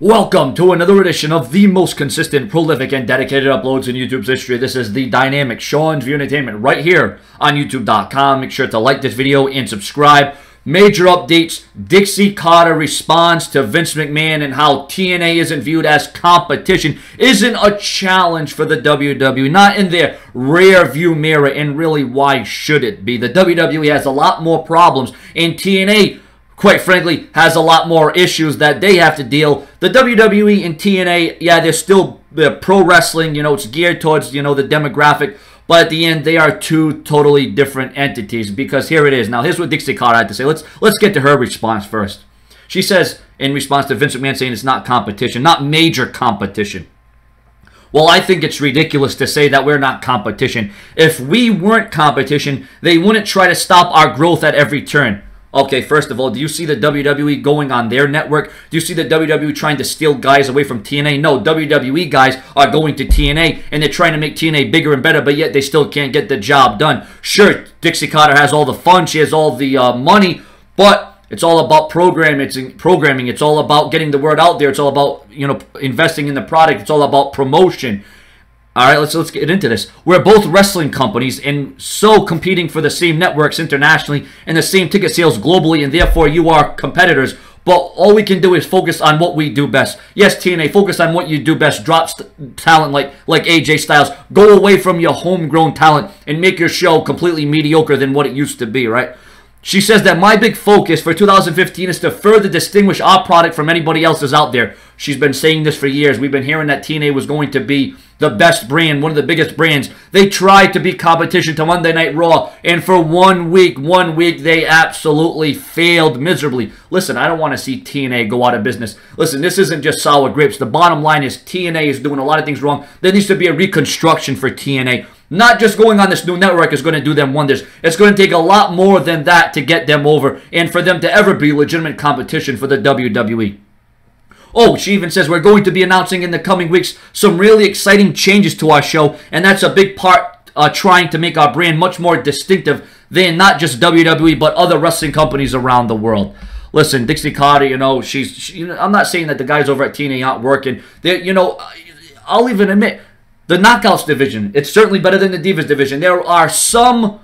Welcome to another edition of the most consistent, prolific, and dedicated uploads in YouTube's history. This is the dynamic Sean's View Entertainment right here on YouTube.com. Make sure to like this video and subscribe. Major updates. Dixie Carter responds to Vince McMahon and how TNA isn't viewed as competition, isn't a challenge for the WWE, not in their rear view mirror, and really why should it be? The WWE has a lot more problems, and TNA, quite frankly, has a lot more issues that they have to deal. The WWE and TNA, yeah, they're pro wrestling, it's geared towards, the demographic. But at the end, they are two totally different entities, because here it is. Now, here's what Dixie Carter had to say. Let's get to her response first. She says, in response to Vince McMahon saying it's not competition, not major competition. Well, I think it's ridiculous to say that we're not competition. If we weren't competition, they wouldn't try to stop our growth at every turn. Okay, first of all, do you see the WWE going on their network? Do you see the WWE trying to steal guys away from TNA? No, WWE guys are going to TNA, and they're trying to make TNA bigger and better, but yet they still can't get the job done. Sure, Dixie Carter has all the fun, she has all the money, but it's all about programming. It's all about getting the word out there. It's all about, investing in the product. It's all about promotion. All right, let's get into this. We're both wrestling companies and so competing for the same networks internationally and the same ticket sales globally, and therefore you are competitors. But all we can do is focus on what we do best. Yes, TNA, focus on what you do best. Drop talent like AJ Styles. Go away from your homegrown talent and make your show completely mediocre than what it used to be, right? She says that my big focus for 2015 is to further distinguish our product from anybody else's out there. She's been saying this for years. We've been hearing that TNA was going to be the best brand, one of the biggest brands. They tried to be competition to Monday Night Raw, and for one week, they absolutely failed miserably. Listen, I don't want to see TNA go out of business. Listen, this isn't just sour grapes. The bottom line is TNA is doing a lot of things wrong. There needs to be a reconstruction for TNA. Not just going on this new network is going to do them wonders. It's going to take a lot more than that to get them over and for them to ever be legitimate competition for the WWE. Oh, she even says we're going to be announcing in the coming weeks some really exciting changes to our show, and that's a big part trying to make our brand much more distinctive than not just WWE but other wrestling companies around the world. Listen, Dixie Carter, I'm not saying that the guys over at TNA aren't working. I'll even admit, the Knockouts division, it's certainly better than the Divas division. There are some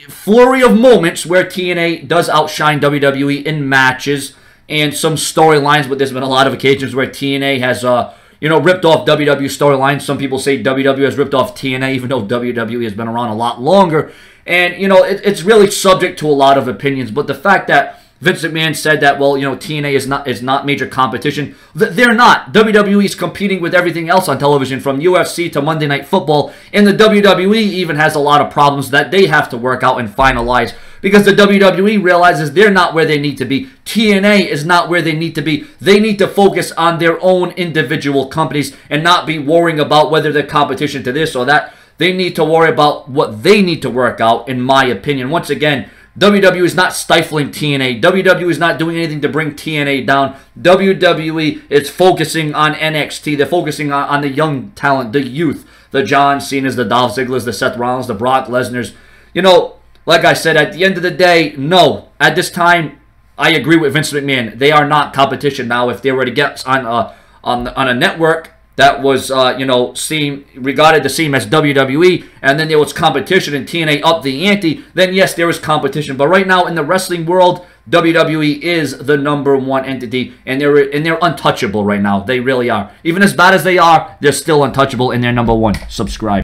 flurry of moments where TNA does outshine WWE in matches and some storylines, but there's been a lot of occasions where TNA has, ripped off WWE storylines. Some people say WWE has ripped off TNA, even though WWE has been around a lot longer. And, it's really subject to a lot of opinions. But the fact that Vince McMahon said that, well, TNA is not major competition. They're not. WWE is competing with everything else on television, from UFC to Monday Night Football, and the WWE even has a lot of problems that they have to work out and finalize, because the WWE realizes they're not where they need to be. TNA is not where they need to be. They need to focus on their own individual companies and not be worrying about whether they're competition to this or that. They need to worry about what they need to work out, in my opinion. Once again, WWE is not stifling TNA. WWE is not doing anything to bring TNA down. WWE is focusing on NXT. They're focusing on the young talent, the youth, the John Cena's, the Dolph Ziggler's, the Seth Rollins, the Brock Lesnar's. Like I said, at the end of the day, no. At this time, I agree with Vince McMahon. They are not competition. Now, if they were to get on a network that was, regarded the same as WWE, and then there was competition and TNA up the ante, then yes, there is competition. But right now in the wrestling world, WWE is the #1 entity, and they're untouchable right now. They really are. Even as bad as they are, they're still untouchable, and they're #1. Subscribe.